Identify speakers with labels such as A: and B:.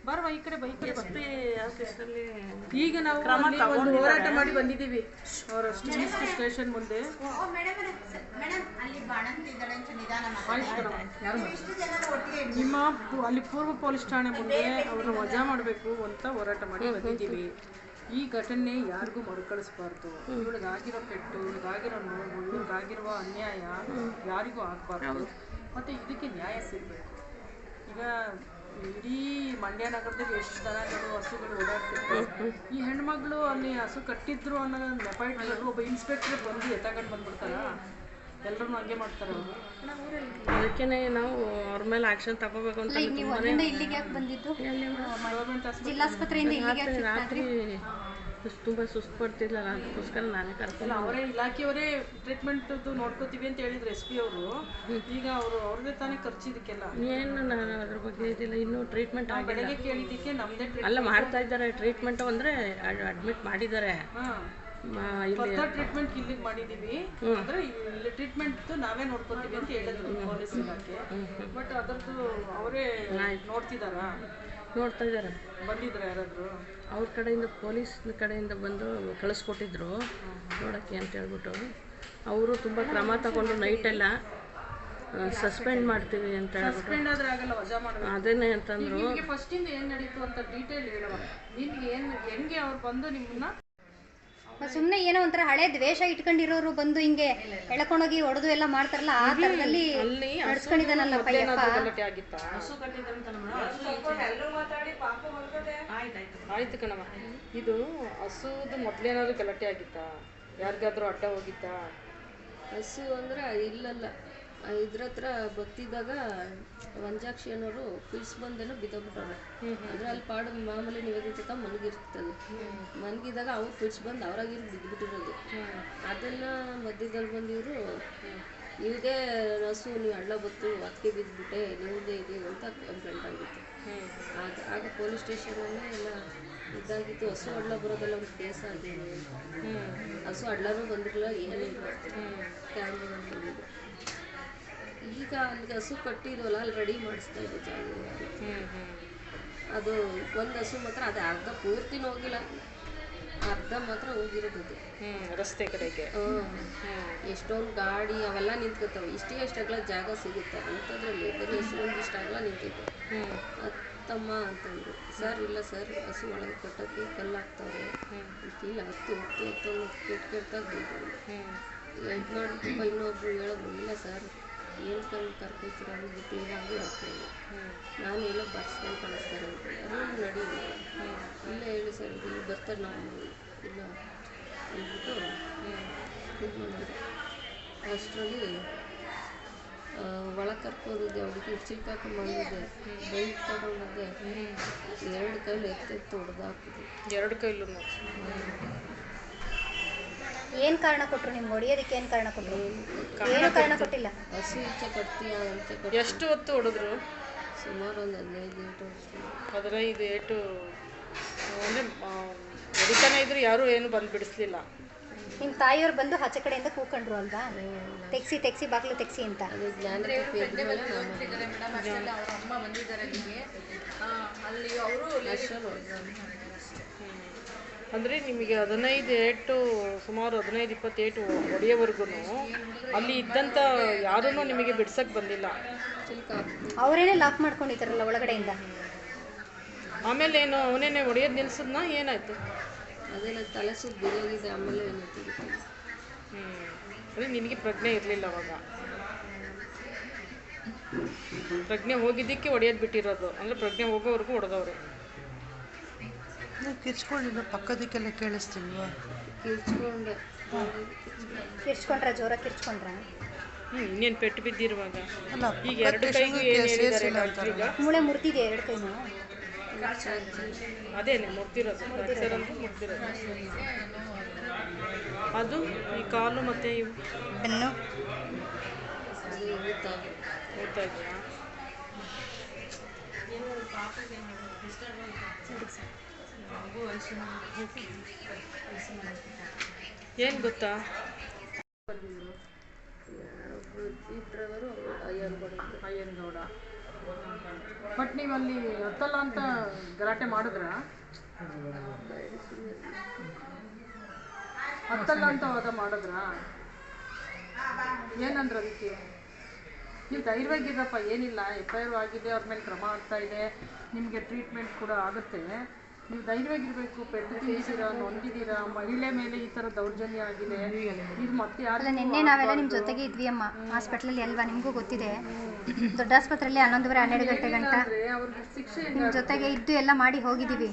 A: ಬರುವ ಈ ಕಡೆ ಈಗ ನಾವು ಒಂದು ಹೋರಾಟ ಮಾಡಿ ಬಂದಿದ್ದೀವಿ ಅವರಷ್ಟು ಸ್ಟೇಷನ್ ಮುಂದೆ. ನಿಮ್ಮ ಅಲ್ಲಿ ಪೂರ್ವ ಪೊಲೀಸ್ ಠಾಣೆ ಮುಂದೆ ಅವ್ರನ್ನ ವಜಾ ಮಾಡಬೇಕು ಅಂತ ಹೋರಾಟ ಮಾಡಿ ಬಂದಿದ್ದೀವಿ. ಈ ಘಟನೆ ಯಾರಿಗೂ ಮರುಕಳಿಸಬಾರ್ದು. ಇವಳಿಗಾಗಿರೋ ಪೆಟ್ಟು, ಇವಳಿಗಾಗಿರೋ ನೋವು, ಇವಳಿಗಾಗಿರುವ ಅನ್ಯಾಯ ಯಾರಿಗೂ ಆಗಬಾರ್ದು. ಮತ್ತು ಇದಕ್ಕೆ ನ್ಯಾಯ ಸಿಗಬೇಕು. ಈಗ ಇಡೀ ಮಂಡ್ಯ ನಗರದಲ್ಲಿ ಎಷ್ಟು ದನಗಳು ಹಸುಗಳು ಓಡಾಡ್ತಿರ್ತಾರೆ. ಈ ಹೆಣ್ಮಗಳು ಅಲ್ಲಿ ಹಸು ಕಟ್ಟಿದ್ರು ಅನ್ನೋ ನೆಪ ಇಟ್ಕೊಂಡು ಒಬ್ಬ ಇನ್ಸ್ಪೆಕ್ಟರ್ ಬಂದು ಎತ್ತಕೊಂಡು ಬಂದ್ಬಿಡ್ತಾರ. ಎಲ್ಲರೂ ಹಂಗೆ ಮಾಡ್ತಾರೆ ಅವರು.
B: ಅದಕ್ಕೆ ನಾವು ಅವ್ರ ಮೇಲೆ ಆಕ್ಷನ್ ತಗೋಬೇಕು ಅಂತ ರಾತ್ರಿ ತುಂಬ ಸುಸ್ತು ಪಡ್ತಿದ್ಲಲ್ಲ, ಅದಕ್ಕೋಸ್ಕರ ನಾನೇ ಕರ್ಕೊಂಡು
A: ಅವರೇ ಇಲಾಖೆಯವರೇ ಟ್ರೀಟ್ಮೆಂಟ್ ನೋಡ್ಕೋತೀವಿ ಅಂತ ಹೇಳಿದ್ರು SP ಅವರು. ಈಗ ಅವ್ರದೇ ತಾನೇ ಖರ್ಚು ಇದಕ್ಕೆಲ್ಲ.
B: ಏನು ನಾನು ಅದ್ರ ಬಗ್ಗೆ ಇದಿಲ್ಲ, ಇನ್ನೂ ಟ್ರೀಟ್ಮೆಂಟ್
A: ಬೆಳಗ್ಗೆ ಕೇಳಿದ್ದಕ್ಕೆ ನಮ್ಮದೇ
B: ಅಲ್ಲ ಮಾಡ್ತಾ ಇದ್ದಾರೆ ಟ್ರೀಟ್ಮೆಂಟ್. ಅಂದರೆ ಅಡ್ಮಿಟ್ ಮಾಡಿದ್ದಾರೆ.
A: ಟ್ರೀಟ್ಮೆಂಟ್ ಇಲ್ಲಿಗೆ ಮಾಡಿದೀವಿ ಅಂದ್ರೆ ಇಲ್ಲಿ ಟ್ರೀಟ್ಮೆಂಟ್ ನಾವೇ ನೋಡ್ಕೊತೀವಿ ಅಂತ ಹೇಳಿದ್ರು ಪೊಲೀಸ್ ಇಲಾಖೆ. ಬಟ್ ಅದರದ್ದು ಅವರೇ
B: ನೋಡ್ತಾ ಇದ್ದಾರೆ.
A: ಬಂದಿದ್ರು ಯಾರಾದ್ರು
B: ಅವ್ರ ಕಡೆಯಿಂದ ಪೊಲೀಸ್ ಕಡೆಯಿಂದ ಬಂದು ಕಳಿಸ್ಕೊಟ್ಟಿದ್ರು ನೋಡೋಕ್ಕೆ ಅಂತ ಹೇಳ್ಬಿಟ್ಟು. ಅವರು ತುಂಬ ಕ್ರಮ ತಗೊಂಡು ನೈಟೆಲ್ಲ ಸಸ್ಪೆಂಡ್ ಮಾಡ್ತೀವಿ ಅಂತ ಹೇಳ್ಬಿಟ್ಟು ಅದೇನೇ ಅಂತಂದ್ರು.
A: ಫಸ್ಟಿಂದ ಏನು ನಡೀತು ಅಂತ ಡೀಟೇಲ್ ಹೇಳುವ. ನಿನ್ಗೆ ಹೆಂಗೆ ಅವ್ರು ಬಂದು ನಿಮ್ಮನ್ನ
C: ಸುಮ್ಮನೆ ಏನೋ ಒಂಥರ ಹಳೆ ದ್ವೇಷ ಇಟ್ಕೊಂಡಿರೋರು ಬಂದು ಹಿಂಗೆ ಎಳ್ಕೊಂಡೋಗಿ ಹೊಡೆದು ಎಲ್ಲ ಮಾಡ್ತಾರಲ್ಲ, ಆ ಥರದಲ್ಲಿ ನಡ್ಸ್ಕೊಂಡಿದ್ದಾನಲ್ಲ ಪಯ್ಯಪ್ಪ.
A: ಆಯ್ತು ಕಣವ. ಇದು ಹಸುದು ಮೊದಲೇನಾದ್ರು ಗಲಾಟೆ ಆಗಿತ್ತಾ? ಯಾರಿಗಾದ್ರೂ ಅಡ್ಡ ಹೋಗಿತ್ತಾ?
B: ಹಸು ಅಂದರೆ ಇಲ್ಲಲ್ಲ, ಇದ್ರ ಹತ್ರ ಬರ್ತಿದ್ದಾಗ ವಂಜಾಕ್ಷಿ ಅನ್ನೋರು ಪಿಡ್ಸ್ ಬಂದೇನೋ ಬಿದ್ದೋಗ್ಬಿಟ್ಟವ್ರೆ. ಅಂದರೆ ಅಲ್ಲಿ ಪಾಡು ಮಾಮೂಲಿ ನಿವೇದಿತ ಮಲಗಿರ್ತದೆ. ಮಲಗಿದಾಗ ಅವ್ರು ಪಿಡ್ಸ್ ಬಂದು ಅವರಾಗಿರು ಬಿದ್ದುಬಿಟ್ಟಿರೋದು. ಅದನ್ನು ಮಧ್ಯದಲ್ಲಿ ಬಂದಿವರು ಇವ್ದೇ ಹಸು ನೀವು ಹಳ್ಳ ಬತ್ತು ಅದಕ್ಕೆ ಬಿದ್ದುಬಿಟ್ಟೆ ನೀವುದೇ ಇದೆ ಅಂತ ಕಂಪ್ಲೇಂಟ್ ಆಗಿತ್ತು. ಆಗ ಪೊಲೀಸ್ ಸ್ಟೇಷನಲ್ಲಿ ಎಲ್ಲ ಇದಾಗಿತ್ತು. ಹಸು ಹಳ್ಳ ಬರೋದೆಲ್ಲ ಒಂದು ಕೇಸ್ ಆಗಿದೆ ಅಂತ. ಹಸು ಹಳ್ಳನೂ ಬಂದಿರಲಿಲ್ಲ, ಏನಿಲ್ಲ, ಕ್ಯಾಮ್ರಾ ಬಂದಿದ್ದು. ಈಗ ಅಲ್ಲಿಗೆ ಹಸು ಕಟ್ಟಿದ್ವಲ್ಲ, ಅಲ್ಲಿ ರೆಡಿ ಮಾಡಿಸ್ತಾ ಇದ್ದೆ ಜಾಗ. ಅದು ಒಂದು ಹಸು ಮಾತ್ರ ಅದೇ ಅರ್ಧ ಪೂರ್ತಿನೂ ಹೋಗಿಲ್ಲ, ಅರ್ಧ ಮಾತ್ರ ಹೋಗಿರೋದು
A: ರಸ್ತೆ ಕಡೆಗೆ.
B: ಎಷ್ಟೊಂದು ಗಾಡಿ ಅವೆಲ್ಲ ನಿಂತ್ಕೊತಾವೆ. ಎಷ್ಟಾಗಲ ಜಾಗ ಸಿಗುತ್ತೆ ಅಂಥದ್ರಲ್ಲಿ ಬರೀ ಹಸು ಒಂದಿಷ್ಟಾಗಲ ನಿಂತಿತ್ತು. ತಮ್ಮ ಅಂತಂದರು. ಸರ್ ಇಲ್ಲ ಸರ್, ಹಸು ಒಳಗೆ ಕಟ್ಟೋಕ್ಕೆ ಕಲ್ಲು ಹಾಕ್ತವ್ರೆ ಇಲ್ಲ, ಹೊತ್ತು ಕೆಟ್ಟಾಗ ಬೇಕು ಎಂಟು ಮಾಡಿಬಿಟ್ಟು ಇನ್ನೊಬ್ರು ಹೇಳಿದ್ರು. ಇಲ್ಲ ಸರ್ ಏನು ಕರ್ಕೊಳ್ತೀರ ಅವ್ರಿಗೆ ಕ್ಲೀನಾಗಿ ಹೇಳ್ತೀನಿ, ನಾನು ಎಲ್ಲ ಬರ್ಸ್ಕೊಂಡು ಕಳಿಸ್ತಾರೆ ಅಂತ. ಅದು ನಡೀಲಿ ಇಲ್ಲ ಹೇಳಿ ಸರ್, ಇಲ್ಲಿ ಬರ್ತಾರೆ ನಾವು ಇಲ್ಲ ಅಂದ್ಬಿಟ್ಟು ಇದು ಮಾಡಿದ್ರು. ಅಷ್ಟರಲ್ಲಿ ಒಳಗೆ ಕರ್ಕೋದಿದ್ದೆ, ಅವ್ರಿಗೆ ಚಿಲ್ಕಾಕೊಂಬಂದಿದ್ದೆ, ಬೈಕ್ ತಗೊಂಡಿದ್ದೆ. 2 ಕೈಲಿ ಎತ್ತೆತ್ತು ಹೊಡೆದಾಕಿದೆ.
A: 2 ಕೈಲೂ
C: ಏನು ಕಾರಣ ಕೊಟ್ಟರು ನಿಮ್ಗೆ ಹೊಡೆಯೋದಕ್ಕೆ? ಏನು ಕಾರಣ ಕೊಟ್ಟರು? ಏನು ಕಾರಣ ಕೊಟ್ಟಿಲ್ಲ.
B: ಹಸು ಈಚೆ ಕಟ್ತೀಯ ಅಂತ.
A: ಎಷ್ಟು ಹೊತ್ತು ಹೊಡೆದ್ರು?
B: ಸುಮಾರು ಒಂದು 15 ಏಟು ಅಷ್ಟು.
A: 15 ಏಟು ಅಂದರೆ ಹೊಡಿತಾನೆ ಇದ್ರು, ಯಾರೂ ಏನು ಬಂದು ಬಿಡಿಸ್ಲಿಲ್ಲ.
C: ನಿಮ್ಮ ತಾಯಿಯವ್ರು ಬಂದು ಆಚೆ ಕಡೆಯಿಂದ ಕೂಕೊಂಡ್ರು ಅಲ್ವಾ? ತೆಗ್ಸಿ ಬಾಗಿಲು ತೆಗ್ಸಿ ಅಂತ.
B: ಅದು ಜ್ಞಾನ
A: ಅಮ್ಮ ಬಂದಿದ್ದಾರೆ ಅಲ್ಲಿ ಅವರು ಅಂದರೆ ನಿಮಗೆ 15 ಏಟು, ಸುಮಾರು 15-20 ಏಟು ಹೊಡೆಯೋವರೆಗೂ ಅಲ್ಲಿ ಇದ್ದಂಥ ಯಾರೂ ನಿಮಗೆ ಬಿಡ್ಸಕ್ಕೆ ಬಂದಿಲ್ಲ.
C: ಅವರೇನೇ ಲಾಕ್ ಮಾಡ್ಕೊಂಡಿದ್ದಾರಲ್ಲ ಒಳಗಡೆಯಿಂದ.
A: ಆಮೇಲೆ ಏನು ಅವನೇನೆ ಹೊಡೆಯೋದು ನಿಲ್ಸಿದ್ನಾ? ಏನಾಯ್ತು?
B: ಅದೇನ ತಲೆ ಸುತ್ತ ಬಿದ್ದೋಗಿದೆ. ಆಮೇಲೆ ಏನಾಯ್ತು?
A: ಅಂದರೆ ನಿನಗೆ ಪ್ರಜ್ಞೆ ಇರಲಿಲ್ಲ ಅವಾಗ. ಪ್ರಜ್ಞೆ ಹೋಗಿದ್ದಕ್ಕೆ ಹೊಡೆಯೋದು ಬಿಟ್ಟಿರೋದು. ಅಂದರೆ ಪ್ರಜ್ಞೆ ಹೋಗೋವರೆಗೂ ಹೊಡೆದವ್ರು.
D: ಕಿರ್ಚ್ಕೊಂಡಿದ್ದು ಪಕ್ಕದಕ್ಕೆಲ್ಲ ಕೇಳಿಸ್ತಿಲ್ವಾ?
C: ಕಿರ್ಚ್ಕೊಂಡ್ರ ಜೋರಾಗಿ ಕಿರ್ಚ್ಕೊಂಡ್ರ?
A: ಇನ್ನೇನು ಪೆಟ್ಟು ಬಿದ್ದಿರುವಾಗ
D: ಅಲ್ಲ,
A: ಈಗ 2 ಕೈಗೂ ಏನು ಹೇಳಿದ್ದಾರೆ ಡಾಕ್ಟ್ರೀಗ?
C: ಮೂಳೆ ಮುರಿದಿದೆ 2 ಕೈನೂ.
A: ಅದೇನೆ ಮುರಿದಿರೋದು, ಮುರಿದಿರೋದು. ಅದು ಈ ಕಾಲು ಮತ್ತು ಇವು
D: ಬೆನ್ನು
A: ಊತ ಇದೆಯಾ? ಏನು ಗೊತ್ತಾ,
B: ಡ್ರೈವರು ಅಯ್ಯನಗೌಡ.
A: ಬಟ್ ನೀವು ಅಲ್ಲಿ ಹತ್ತಲ್ಲ ಅಂತ ಗಲಾಟೆ ಮಾಡಿದ್ರ, ಹತ್ತಲ್ಲ ಅಂತ ವಾದ ಮಾಡಿದ್ರ, ಏನಂದ್ರ ಅದಕ್ಕೆ? ನೀವು ಧೈರ್ಯವಾಗಿರಪ್ಪ, ಏನಿಲ್ಲ, FIR ಆಗಿದೆ, ಅವ್ರ ಮೇಲೆ ಕ್ರಮ ಆಗ್ತಾ ಇದೆ, ನಿಮಗೆ ಟ್ರೀಟ್ಮೆಂಟ್ ಕೂಡ ಆಗುತ್ತೆ, ನೀವು ಧೈರ್ಯವಾಗಿರ್ಬೇಕು. ಪೆಟ್ಟು ತಿನ್ನಿಸಿರ, ನೊಂದಿದ್ದೀರಾ, ಮಹಿಳೆ ಮೇಲೆ ಈ ಥರ ದೌರ್ಜನ್ಯ ಆಗಿದೆ, ಇದು ಮತ್ತೆ
C: ಅಲ್ಲ ನಿನ್ನೆ ನಾವೆಲ್ಲ ನಿಮ್ಮ ಜೊತೆಗೆ ಇದ್ವಿ ಅಮ್ಮ ಹಾಸ್ಪಿಟ್ಲಲ್ಲಿ ಅಲ್ವಾ, ನಿಮಗೂ ಗೊತ್ತಿದೆ. ದೊಡ್ಡ ಆಸ್ಪತ್ರೆಯಲ್ಲಿ 11:30 12 ಗಂಟೆ ಗಂಟ
A: ಅವ್ರಿಗೆ ಶಿಕ್ಷೆ
C: ನಿಮ್ಮ ಜೊತೆಗೆ ಇದ್ದು ಎಲ್ಲ ಮಾಡಿ ಹೋಗಿದ್ದೀವಿ.